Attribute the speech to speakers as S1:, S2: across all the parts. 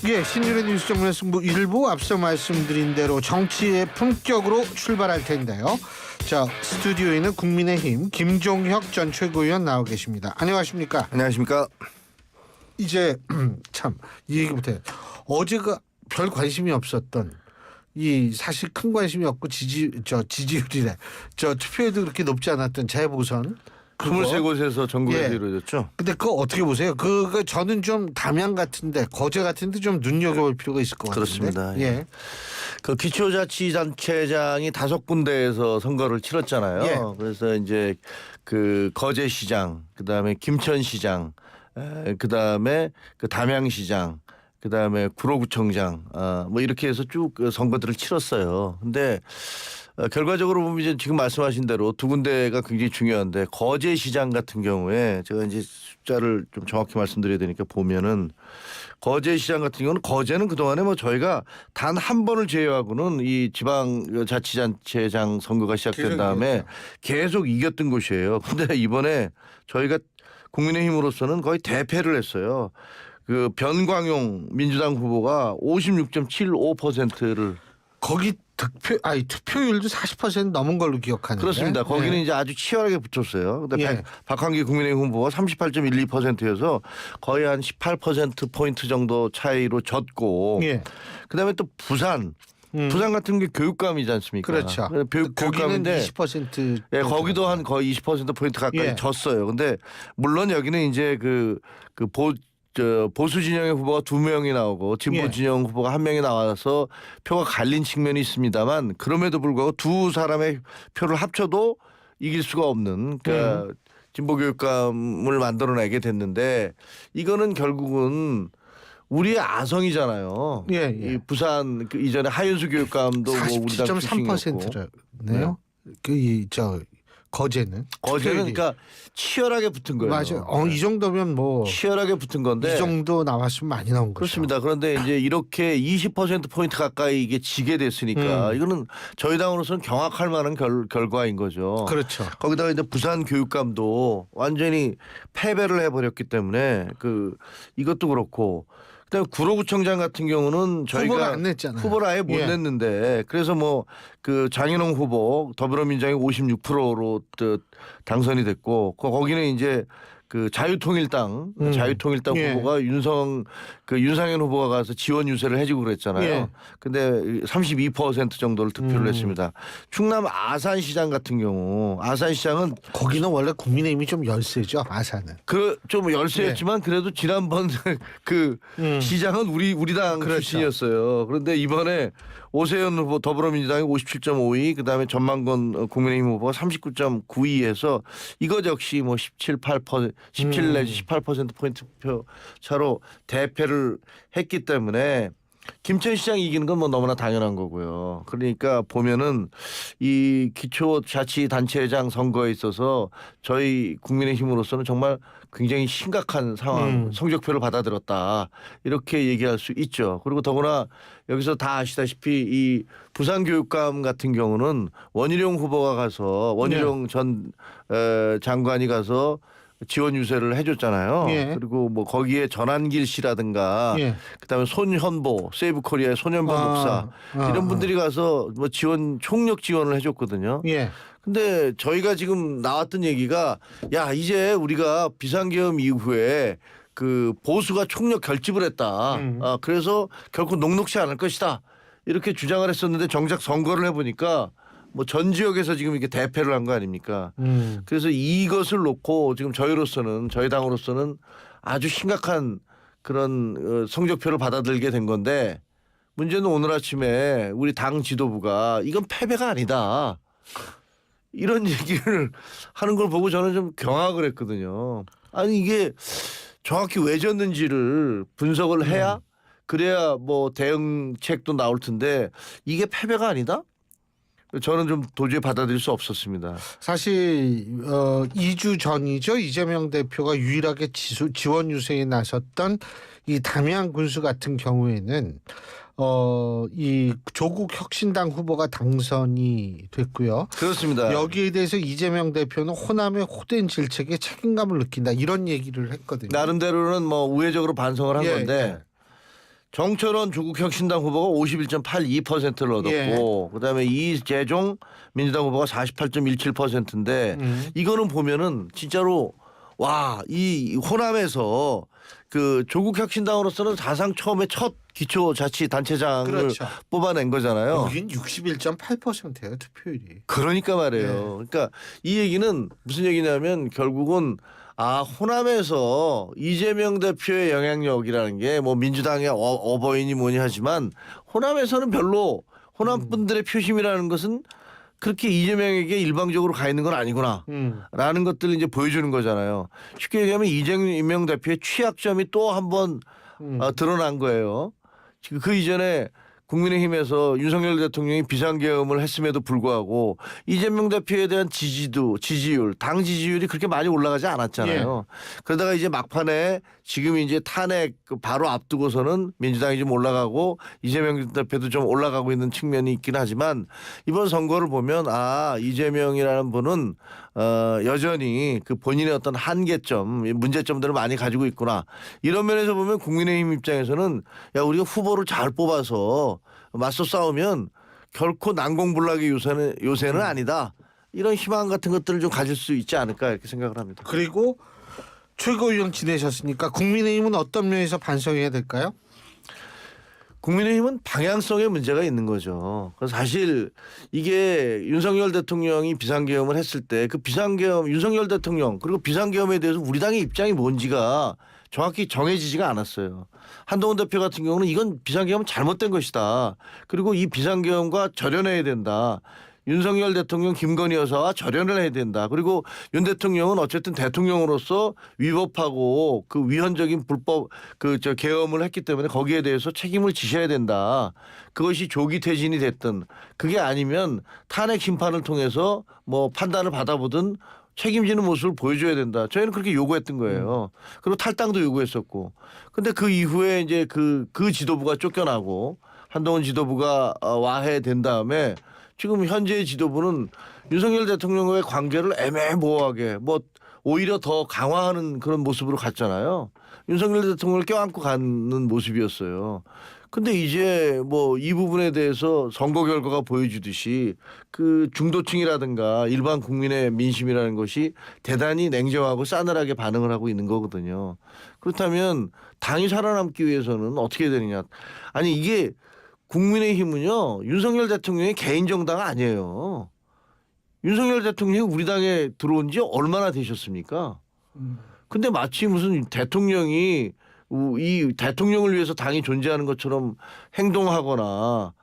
S1: 예, 신율의 뉴스 정면 승부 일부 앞서 말씀드린 대로 정치의 품격으로 출발할 텐데요. 자, 스튜디오에는 국민의힘 김종혁 전 최고위원 나와 계십니다. 안녕하십니까?
S2: 안녕하십니까?
S1: 이제 참 이 얘기부터 해요. 어제가 별 관심이 없었던 이 사실 큰 관심이 없고 지지율이래. 투표율도 그렇게 높지 않았던 재보선
S2: 23곳에서 전국에서
S1: 예.
S2: 이루어졌죠.
S1: 근데 그거 어떻게 보세요? 그거 저는 좀 담양 같은데 거제 같은데 좀 눈여겨볼 필요가 있을 것 같은데.
S2: 그렇습니다.
S1: 예.
S2: 그 기초자치단체장이 5군데에서 선거를 치렀잖아요.
S1: 예.
S2: 그래서 이제 그 거제시장, 그다음에 김천시장, 그다음에 그 담양시장, 그다음에 구로구청장, 뭐 이렇게 해서 쭉 선거들을 치렀어요. 근데 결과적으로 보면 이제 지금 말씀하신 대로 두 군데가 굉장히 중요한데 거제시장 같은 경우에 제가 이제 숫자를 좀 정확히 말씀드려야 되니까 보면은 거제시장 같은 경우는 거제는 그동안에 뭐 저희가 단 한 번을 제외하고는 이 지방자치단체장 선거가 시작된 다음에 계속 이겼던 곳이에요. 근데 이번에 저희가 국민의힘으로서는 거의 대패를 했어요. 그 변광용 민주당 후보가 56.75%를
S1: 거기 투표율도 40% 넘은 걸로 기억하는데.
S2: 그렇습니다. 거기는
S1: 예.
S2: 이제 아주 치열하게 붙었어요. 근데
S1: 예.
S2: 박한기 국민의힘 후보가 38.12%여서 거의 한 18% 포인트 정도 차이로 졌고.
S1: 예.
S2: 그다음에 또 부산 같은 게 교육감이지 않습니까?
S1: 그렇죠. 거기는
S2: 교육감인데
S1: 20%.
S2: 예, 거기도 한 거의 20% 포인트 가까이
S1: 예.
S2: 졌어요. 근데 물론 여기는 이제 보수 진영의 후보가 2명이 나오고 진보
S1: 예.
S2: 진영 후보가 1명이 나와서 표가 갈린 측면이 있습니다만 그럼에도 불구하고 두 사람의 표를 합쳐도 이길 수가 없는 그러니까 진보 교육감을 만들어내게 됐는데 이거는 결국은 우리의 아성이잖아요.
S1: 예, 예.
S2: 이 부산 그 이전에 하윤수 교육감도 뭐 우리 당 출신이었고.
S1: 47.3%네요. 거제는
S2: 그러니까 치열하게 붙은 거예요.
S1: 맞아요. 이 정도면 뭐
S2: 치열하게 붙은 건데
S1: 이 정도 나왔으면 많이 나온 거죠.
S2: 그렇습니다. 그런데 이제 이렇게 20% 포인트 가까이 이게 지게 됐으니까 이거는 저희 당으로서는 경악할 만한 결과인 거죠.
S1: 그렇죠.
S2: 거기다가 이제 부산 교육감도 완전히 패배를 해버렸기 때문에 이것도 그렇고. 그다음에 구로구청장 같은 경우는 저희가
S1: 후보를 안 냈잖아요.
S2: 후보를 아예 못
S1: 예.
S2: 냈는데 그래서 뭐 그 장인홍 후보 더불어민주당이 56%로 당선이 됐고 거기는 이제 그 자유통일당
S1: 예.
S2: 후보가 윤상현 후보가 가서 지원 유세를 해주고 그랬잖아요.
S1: 예.
S2: 근데 32% 정도를 득표를 했습니다. 충남 아산시장 같은 경우 아산시장은
S1: 거기는 원래 국민의힘이 좀 열세죠. 아산은.
S2: 좀 열세였지만 그래도 지난번 시장은 우리 당
S1: 그렇죠.
S2: 출신이었어요. 그런데 이번에 오세훈 후보 더불어민주당이 57.52, 그다음에 전만건 국민의힘 후보가 39.92해서 이거 역시 뭐 17 내지 18% 포인트 표 차로 대패를 했기 때문에 김천시장 이기는 건 뭐 너무나 당연한 거고요. 그러니까 보면은 이 기초자치단체장 선거에 있어서 저희 국민의힘으로서는 정말 굉장히 심각한 상황, 성적표를 받아들였다 이렇게 얘기할 수 있죠. 그리고 더구나 여기서 다 아시다시피 이 부산교육감 같은 경우는 원희룡 후보가 가서 원희룡 전 장관이 가서 지원 유세를 해줬잖아요.
S1: 예.
S2: 그리고 뭐 거기에 전한길 씨라든가
S1: 예.
S2: 그다음에 손현보 세이브코리아의 손현보 목사 이런 분들이 가서 뭐 총력 지원을 해줬거든요.
S1: 예.
S2: 근데 저희가 지금 나왔던 얘기가 야 이제 우리가 비상계엄 이후에 그 보수가 총력 결집을 했다. 그래서 결코 녹록지 않을 것이다. 이렇게 주장을 했었는데 정작 선거를 해보니까 뭐 전 지역에서 지금 이렇게 대패를 한 거 아닙니까? 그래서 이것을 놓고 지금 저희 당으로서는 아주 심각한 그런 성적표를 받아들게 된 건데 문제는 오늘 아침에 우리 당 지도부가 이건 패배가 아니다. 이런 얘기를 하는 걸 보고 저는 좀 경악을 했거든요. 아니 이게 정확히 왜 졌는지를 분석을 해야 그래야 뭐 대응책도 나올 텐데 이게 패배가 아니다? 저는 좀 도저히 받아들일 수 없었습니다.
S1: 사실 2주 전이죠. 이재명 대표가 유일하게 지원 유세에 나섰던 이 담양 군수 같은 경우에는 이 조국 혁신당 후보가 당선이 됐고요.
S2: 그렇습니다.
S1: 여기에 대해서 이재명 대표는 호남의 호된 질책에 책임감을 느낀다 이런 얘기를 했거든요.
S2: 나름대로는 뭐 우회적으로 반성을 한
S1: 예,
S2: 건데 정철원 조국혁신당 후보가 51.82%를 얻었고
S1: 예.
S2: 그다음에 이재종 민주당 후보가 48.17%인데 이거는 보면은 진짜로 와, 이 호남에서 그 조국혁신당으로서는 사상 처음에 첫 기초자치단체장을
S1: 그렇죠.
S2: 뽑아낸 거잖아요.
S1: 여긴 61.8%예요 투표율이.
S2: 그러니까 말이에요. 그러니까 이 얘기는 무슨 얘기냐면 결국은 호남에서 이재명 대표의 영향력이라는 게 뭐 민주당의 어버이니 뭐니 하지만 호남에서는 별로 호남 분들의 표심이라는 것은 그렇게 이재명에게 일방적으로 가 있는 건 아니구나. 라는 것들을 이제 보여주는 거잖아요. 쉽게 얘기하면 이재명 대표의 취약점이 또 한 번 드러난 거예요. 지금 그 이전에 국민의힘에서 윤석열 대통령이 비상계엄을 했음에도 불구하고 이재명 대표에 대한 지지율, 당 지지율이 그렇게 많이 올라가지 않았잖아요. 그러다가 이제 막판에 지금 이제 탄핵 바로 앞두고서는 민주당이 좀 올라가고 이재명 대표도 좀 올라가고 있는 측면이 있긴 하지만 이번 선거를 보면 이재명이라는 분은 여전히 그 본인의 어떤 한계점, 문제점들을 많이 가지고 있구나. 이런 면에서 보면 국민의힘 입장에서는 야, 우리가 후보를 잘 뽑아서 맞서 싸우면 결코 난공불락의 요새는 아니다. 이런 희망 같은 것들을 좀 가질 수 있지 않을까 이렇게 생각을 합니다.
S1: 그리고 최고위원 지내셨으니까 국민의힘은 어떤 면에서 반성해야 될까요?
S2: 국민의힘은 방향성에 문제가 있는 거죠. 그래서 사실 이게 윤석열 대통령이 비상계엄을 했을 때 그 비상계엄 윤석열 대통령 그리고 비상계엄에 대해서 우리 당의 입장이 뭔지가 정확히 정해지지가 않았어요. 한동훈 대표 같은 경우는 이건 비상계엄은 잘못된 것이다. 그리고 이 비상계엄과 절연해야 된다. 윤석열 대통령 김건희 여사와 절연을 해야 된다. 그리고 윤 대통령은 어쨌든 대통령으로서 위법하고 그 위헌적인 불법 계엄을 했기 때문에 거기에 대해서 책임을 지셔야 된다. 그것이 조기 퇴진이 됐든 그게 아니면 탄핵 심판을 통해서 뭐 판단을 받아보든 책임지는 모습을 보여줘야 된다. 저희는 그렇게 요구했던 거예요. 그리고 탈당도 요구했었고. 근데 그 이후에 이제 그 지도부가 쫓겨나고 한동훈 지도부가 와해된 다음에 지금 현재 지도부는 윤석열 대통령과의 관계를 애매모호하게 뭐 오히려 더 강화하는 그런 모습으로 갔잖아요. 윤석열 대통령을 껴안고 가는 모습이었어요. 근데 이제 뭐 이 부분에 대해서 선거 결과가 보여주듯이 그 중도층이라든가 일반 국민의 민심이라는 것이 대단히 냉정하고 싸늘하게 반응을 하고 있는 거거든요. 그렇다면 당이 살아남기 위해서는 어떻게 되느냐. 아니 이게 국민의힘은요 윤석열 대통령의 개인 정당 아니에요. 윤석열 대통령이 우리 당에 들어온 지 얼마나 되셨습니까? 근데 마치 무슨 대통령이 이 대통령을 위해서 당이 존재하는 것처럼 행동하거나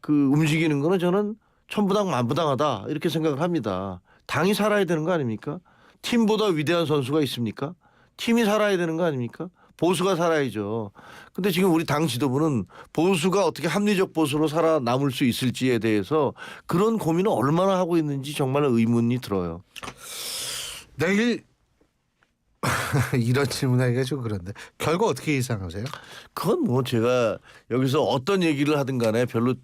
S2: 그 움직이는 거는 저는 천부당 만부당하다 이렇게 생각을 합니다. 당이 살아야 되는 거 아닙니까? 팀보다 위대한 선수가 있습니까? 팀이 살아야 되는 거 아닙니까? 보수가 살아야죠. 근데 지금 우리 당 지도부는 보수가 어떻게 합리적 보수로 살아남을 수 있을지에 대해서 그런 고민을 얼마나 하고 있는지 정말 의문이 들어요.
S1: 내일 이런 질문하기가 좀 그런데 결과 어떻게 예상하세요?
S2: 그건 뭐 제가 여기서 어떤 얘기를 하든 간에 별로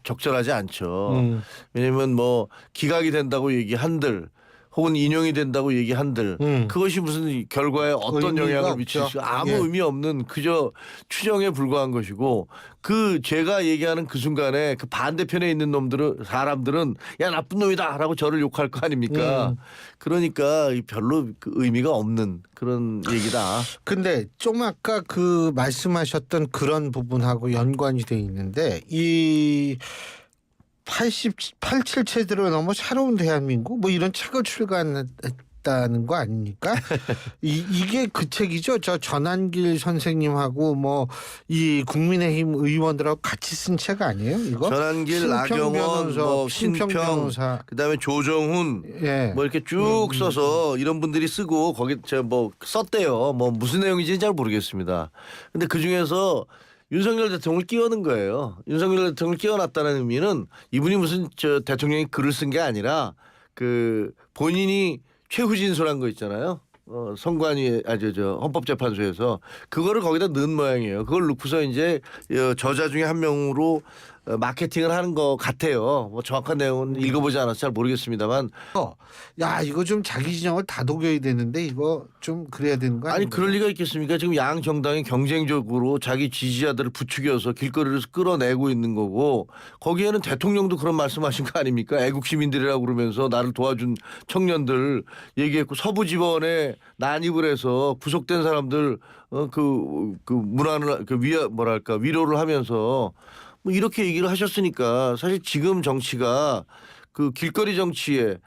S2: 적절하지 않죠. 왜냐면 뭐 기각이 된다고 얘기한들 혹은 인용이 된다고 얘기한들 그것이 무슨 결과에 어떤 영향을 미칠지 아무 의미 없는 그저 추정에 불과한 것이고 그 제가 얘기하는 그 순간에 그 반대편에 있는 사람들은 야 나쁜 놈이다라고 저를 욕할 거 아닙니까? 그러니까 별로 그 의미가 없는 그런 얘기다.
S1: 근데 좀 아까 그 말씀하셨던 그런 부분하고 연관이 돼 있는데 이 87 체제로 넘어 새로운 대한민국 뭐 이런 책을 출간했다는 거 아닙니까? 이게 그 책이죠. 저 전한길 선생님하고 뭐 이 국민의힘 의원들하고 같이 쓴 책 아니에요? 이거?
S2: 전한길, 나경원, 뭐 신평,
S1: 변호사.
S2: 그다음에 조정훈, 뭐 이렇게 쭉 써서 이런 분들이 쓰고 거기 뭐 썼대요. 뭐 무슨 내용인지는 잘 모르겠습니다. 근데 그 중에서 윤석열 대통령을 끼워넣은 거예요. 윤석열 대통령을 끼워놨다는 의미는 이분이 무슨 대통령이 글을 쓴 게 아니라 그 본인이 최후 진술한 거 있잖아요. 선관위 헌법재판소에서 그거를 거기다 넣은 모양이에요. 그걸 넣고서 이제 저자 중에 한 명으로 마케팅을 하는 것 같아요. 뭐 정확한 내용은 읽어보지 않아서 잘 모르겠습니다만
S1: 야 이거 좀 자기 진영을 다독여야 되는데 이거 좀 그래야 되는 거
S2: 아니
S1: 아닌가요?
S2: 그럴 리가 있겠습니까? 지금 양 정당이 경쟁적으로 자기 지지자들을 부추겨서 길거리에서 끌어내고 있는 거고 거기에는 대통령도 그런 말씀하신 거 아닙니까? 애국 시민들이라고 그러면서 나를 도와준 청년들 얘기했고 서부 지번에 난입을 해서 구속된 사람들 그 문안을 위로를 하면서 뭐 이렇게 얘기를 하셨으니까 사실 지금 정치가 그 길거리 정치에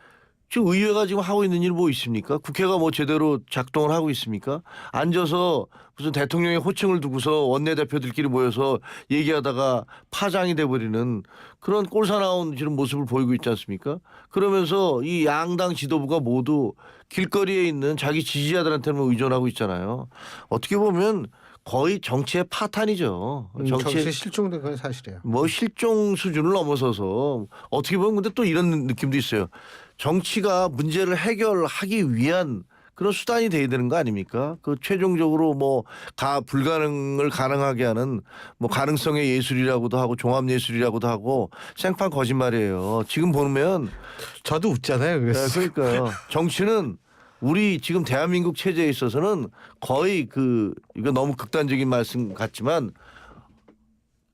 S2: 지금 의회가 지금 하고 있는 일 뭐 있습니까? 국회가 뭐 제대로 작동을 하고 있습니까? 앉아서 무슨 대통령의 호칭을 두고서 원내대표들끼리 모여서 얘기하다가 파장이 돼버리는 그런 꼴사나운 지금 모습을 보이고 있지 않습니까? 그러면서 이 양당 지도부가 모두 길거리에 있는 자기 지지자들한테만 의존하고 있잖아요. 어떻게 보면 거의 정치의 파탄이죠.
S1: 정치에 실종된 건 사실이에요.
S2: 뭐 실종 수준을 넘어서서 어떻게 보면 근데 또 이런 느낌도 있어요. 정치가 문제를 해결하기 위한 그런 수단이 돼야 되는 거 아닙니까? 그 최종적으로 뭐 불가능을 가능하게 하는 뭐 가능성의 예술이라고도 하고 종합 예술이라고도 하고 생판 거짓말이에요. 지금 보면
S1: 저도 웃잖아요. 그래서
S2: 네, 그러니까요. 정치는 우리 지금 대한민국 체제에 있어서는 거의 이거 너무 극단적인 말씀 같지만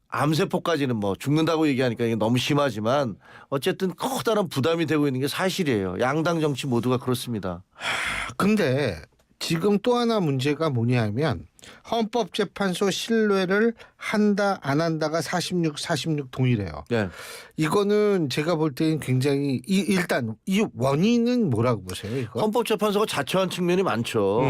S2: 암세포까지는 뭐 죽는다고 얘기하니까 이게 너무 심하지만 어쨌든 커다란 부담이 되고 있는 게 사실이에요. 양당 정치 모두가 그렇습니다.
S1: 근데 지금 또 하나 문제가 뭐냐면 헌법재판소 신뢰를 한다 안 한다가 46 동일해요.
S2: 네.
S1: 이거는 제가 볼 때는 굉장히 일단 이 원인은 뭐라고 보세요? 이거?
S2: 헌법재판소가 자초한 측면이 많죠.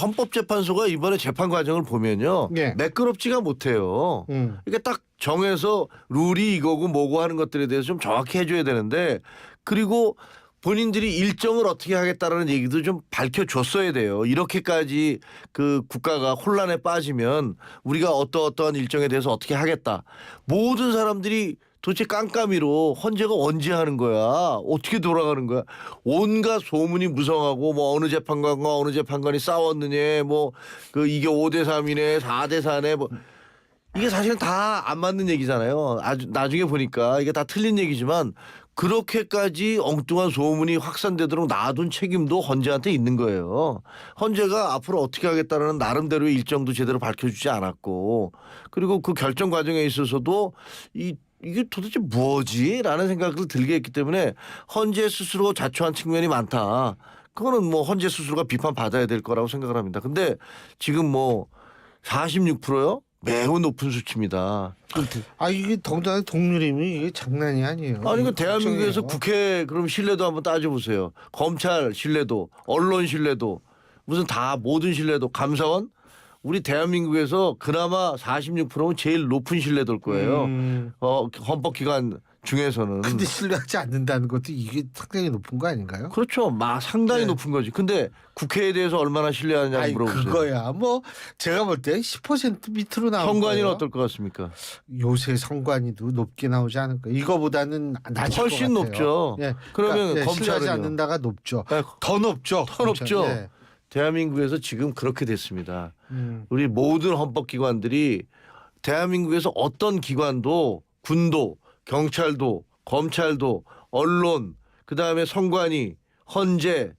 S2: 헌법재판소가 이번에 재판 과정을 보면요.
S1: 예.
S2: 매끄럽지가 못해요. 이게 딱 정해서 룰이 이거고 뭐고 하는 것들에 대해서 좀 정확히 해줘야 되는데 그리고 본인들이 일정을 어떻게 하겠다라는 얘기도 좀 밝혀줬어야 돼요. 이렇게까지 그 국가가 혼란에 빠지면 우리가 어떠한 일정에 대해서 어떻게 하겠다. 모든 사람들이 도대체 깜깜이로 헌재가 언제 하는 거야? 어떻게 돌아가는 거야? 온갖 소문이 무성하고 뭐 어느 재판관과 어느 재판관이 싸웠느냐 뭐 이게 5대 3이네 4대 4네 뭐 이게 사실은 다 안 맞는 얘기잖아요. 아주 나중에 보니까 이게 다 틀린 얘기지만 그렇게까지 엉뚱한 소문이 확산되도록 놔둔 책임도 헌재한테 있는 거예요. 헌재가 앞으로 어떻게 하겠다는 나름대로의 일정도 제대로 밝혀주지 않았고 그리고 그 결정 과정에 있어서도 이게 도대체 뭐지? 라는 생각을 들게 했기 때문에 헌재 스스로 자초한 측면이 많다. 그거는 뭐 헌재 스스로가 비판받아야 될 거라고 생각을 합니다. 근데 지금 뭐 46%요? 매우 높은 수치입니다.
S1: 이게 더군다나 동률임이 이게 장난이 아니에요.
S2: 아니 그 대한민국에서
S1: 걱정이에요.
S2: 국회 그럼 신뢰도 한번 따져보세요. 검찰 신뢰도, 언론 신뢰도, 무슨 다 모든 신뢰도, 감사원 우리 대한민국에서 그나마 46%는 제일 높은 신뢰도일 거예요. 헌법기관 중에서는.
S1: 근데 신뢰하지 않는다는 것도 이게 상당히 높은 거 아닌가요?
S2: 그렇죠. 상당히
S1: 네.
S2: 높은 거지. 근데 국회에 대해서 얼마나 신뢰하느냐고 물어보세요.
S1: 그거야. 뭐 제가 볼 때 10% 밑으로 나온
S2: 선관위는
S1: 거예요.
S2: 어떨 것 같습니까?
S1: 요새 선관위도 높게 나오지 않을까. 이거보다는 낮을
S2: 훨씬
S1: 것 같아요.
S2: 높죠.
S1: 예.
S2: 그러면
S1: 신뢰하지
S2: 검찰은요?
S1: 않는다가 높죠.
S2: 네,
S1: 더 높죠.
S2: 더 높죠.
S1: 예.
S2: 대한민국에서 지금 그렇게 됐습니다.
S1: 음.
S2: 우리 모든 헌법기관들이 대한민국에서 어떤 기관도 군도 경찰도 검찰도 언론 그다음에 선관위 헌재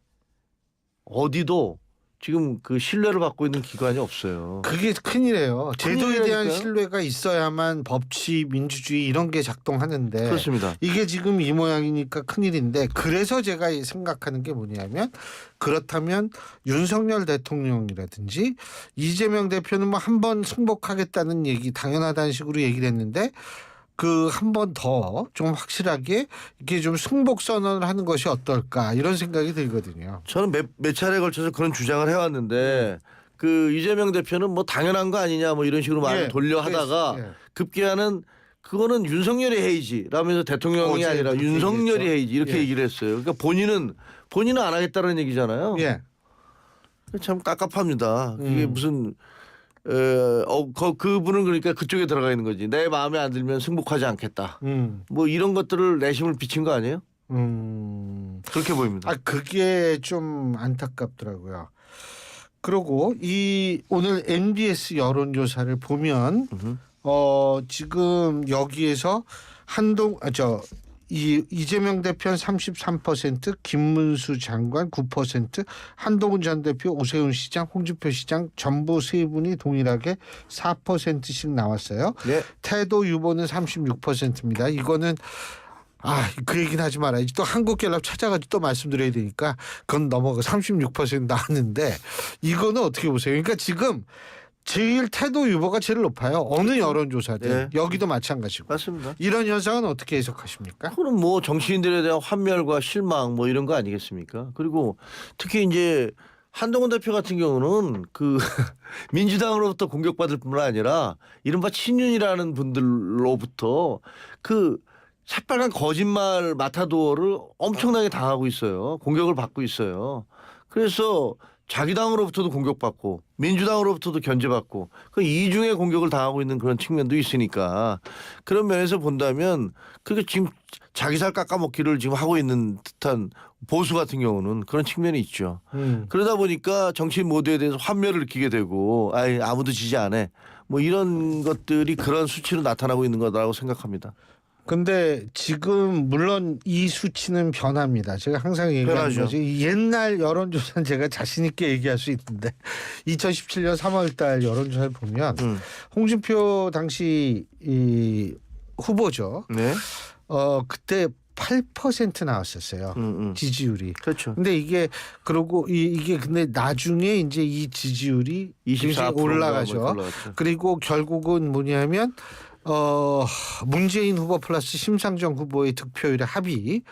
S2: 어디도 지금 그 신뢰를 받고 있는 기관이 없어요.
S1: 그게 큰일이에요. 제도에 대한
S2: 큰일이라니까요.
S1: 신뢰가 있어야만 법치, 민주주의 이런 게 작동하는데
S2: 그렇습니다.
S1: 이게 지금 이 모양이니까 큰일인데 그래서 제가 생각하는 게 뭐냐면 그렇다면 윤석열 대통령이라든지 이재명 대표는 뭐 한 번 승복하겠다는 얘기 당연하다는 식으로 얘기를 했는데 그 한 번 더 좀 확실하게 이게 좀 승복 선언을 하는 것이 어떨까 이런 생각이 들거든요.
S2: 저는 몇 차례에 걸쳐서 그런 주장을 해왔는데 그 이재명 대표는 뭐 당연한 거 아니냐 뭐 이런 식으로 말을 돌려 하다가
S1: 예.
S2: 급기야는 그거는 윤석열의 회의지라면서 대통령이
S1: 어제
S2: 아니라
S1: 그렇게
S2: 윤석열이
S1: 얘기했죠.
S2: 회의지 이렇게
S1: 예.
S2: 얘기를 했어요. 그러니까 본인은 안 하겠다는 얘기잖아요.
S1: 예.
S2: 참 깝깝합니다. 그게 무슨 그분은 그러니까 그쪽에 들어가 있는 거지. 내 마음에 안 들면 승복하지 않겠다. 뭐 이런 것들을 내심을 비친 거 아니에요? 그렇게 보입니다.
S1: 그게 좀 안타깝더라고요. 그리고 이 오늘 MBS 여론조사를 보면 지금 여기에서 이재명 대표는 33%, 김문수 장관 9%, 한동훈 전 대표, 오세훈 시장, 홍준표 시장 전부 세 분이 동일하게 4%씩 나왔어요.
S2: 네.
S1: 태도 유보는 36%입니다. 이거는 그 얘기는 하지 말아야지. 또 한국갤럽 찾아가지고 또 말씀드려야 되니까 그건 넘어가 36% 나왔는데 이거는 어떻게 보세요? 그러니까 지금 제일 태도 유보가 제일 높아요. 어느 여론조사든
S2: 네.
S1: 여기도 마찬가지고.
S2: 맞습니다.
S1: 이런 현상은 어떻게 해석하십니까?
S2: 그럼 뭐 정치인들에 대한 환멸과 실망 뭐 이런 거 아니겠습니까? 그리고 특히 이제 한동훈 대표 같은 경우는 그 민주당으로부터 공격받을 뿐만 아니라 이른바 친윤이라는 분들로부터 그 새빨간 거짓말 마타도어를 엄청나게 당하고 있어요. 공격을 받고 있어요. 그래서 자기 당으로부터도 공격받고 민주당으로부터도 견제받고 그 이중의 공격을 당하고 있는 그런 측면도 있으니까 그런 면에서 본다면 그게 지금 자기 살 깎아먹기를 지금 하고 있는 듯한 보수 같은 경우는 그런 측면이 있죠. 그러다 보니까 정치인 모두에 대해서 환멸을 느끼게 되고 아무도 지지 안 해. 뭐 이런 것들이 그런 수치로 나타나고 있는 거라고 생각합니다.
S1: 근데 지금 물론 이 수치는 변합니다. 제가 항상 얘기하는
S2: 변하죠.
S1: 거지. 옛날 여론조사는 제가 자신 있게 얘기할 수 있는데 2017년 3월달 여론조사를 보면 홍준표 당시 이 후보죠.
S2: 네.
S1: 그때 8% 나왔었어요. 지지율이.
S2: 그렇죠.
S1: 근데 이게 그러고 이게 근데 나중에 이제 이 지지율이
S2: 24% 가
S1: 올라가죠.
S2: 올라갔죠.
S1: 그리고 결국은 뭐냐면 문재인 후보 플러스 심상정 후보의 득표율의 합이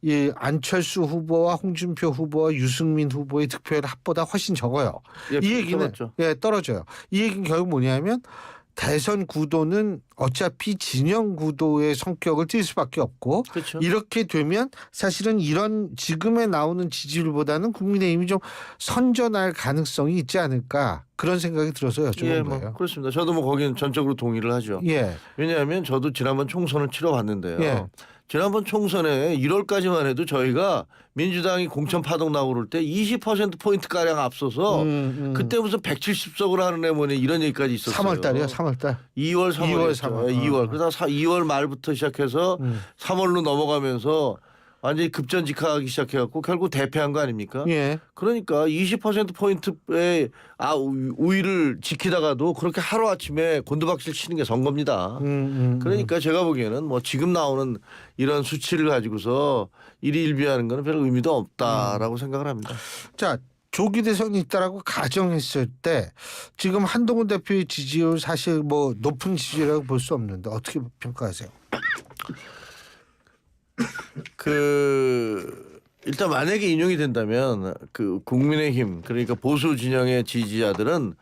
S1: 이 안철수 후보와 홍준표 후보와 유승민 후보의 득표율 합보다 훨씬 적어요.
S2: 예,
S1: 이 얘기는
S2: 떨어졌죠.
S1: 떨어져요. 이 얘기는 결국 뭐냐면 대선 구도는 어차피 진영 구도의 성격을 띨 수밖에 없고
S2: 그렇죠.
S1: 이렇게 되면 사실은 이런 지금에 나오는 지지율보다는 국민의힘이 좀 선전할 가능성이 있지 않을까 그런 생각이 들어서 여쭤본
S2: 뭐
S1: 거예요.
S2: 그렇습니다. 저도 뭐 거기는 전적으로 동의를 하죠.
S1: 예.
S2: 왜냐하면 저도 지난번 총선을 치러봤는데요.
S1: 예.
S2: 지난번 총선에 1월까지만 해도 저희가 민주당이 공천 파동 나고 그럴 때 20%포인트 가량 앞서서 그때 무슨 170석을 하는 애뭐네 이런 얘기까지 있었어요.
S1: 3월달이요. 3월달.
S2: 2월, 3월.
S1: 3월.
S2: 2월. 그러다 2월 말부터 시작해서 3월로 넘어가면서 완전히 급전직하기 시작해갖고 결국 대패한 거 아닙니까?
S1: 예.
S2: 그러니까 20%포인트의 우위를 지키다가도 그렇게 하루아침에 곤두박질 치는 게 선거입니다. 그러니까 제가 보기에는 뭐 지금 나오는 이런 수치를 가지고서 일희일비하는 거는 별 의미도 없다라고 생각을 합니다.
S1: 자, 조기 대선이 있다라고 가정했을 때 지금 한동훈 대표의 지지율 사실 뭐 높은 지지율이라고 볼 수 없는데 어떻게 평가하세요?
S2: 일단 만약에 인용이 된다면 그 국민의힘 그러니까 보수 진영의 지지자들은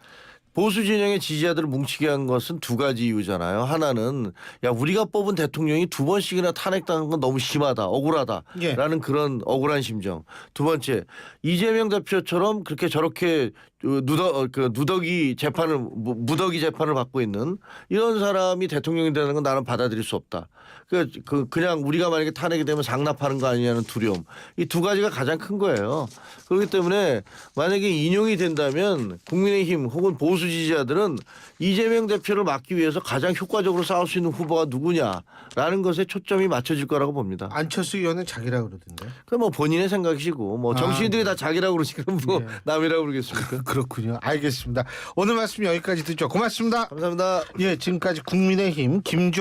S2: 보수 진영의 지지자들을 뭉치게 한 것은 두 가지 이유잖아요. 하나는 야 우리가 뽑은 대통령이 두 번씩이나 탄핵당한 건 너무 심하다, 억울하다라는 그런 억울한 심정. 두 번째 이재명 대표처럼 그렇게 저렇게 무더기 재판을 받고 있는 이런 사람이 대통령이 되는 건 나는 받아들일 수 없다. 그냥 우리가 만약에 탄핵이 되면 상납하는 거 아니냐는 두려움. 이 두 가지가 가장 큰 거예요. 그렇기 때문에 만약에 인용이 된다면 국민의힘 혹은 보수 지지자들은 이재명 대표를 막기 위해서 가장 효과적으로 싸울 수 있는 후보가 누구냐라는 것에 초점이 맞춰질 거라고 봅니다.
S1: 안철수 의원은 자기라고 그러던데.
S2: 그 뭐 본인의 생각이시고 뭐 정치인들이 다 자기라고 그러지 그럼 뭐 남이라고 그러겠습니까?
S1: 그렇군요. 알겠습니다. 오늘 말씀 여기까지 듣죠. 고맙습니다.
S2: 감사합니다.
S1: 예, 지금까지 국민의힘 김종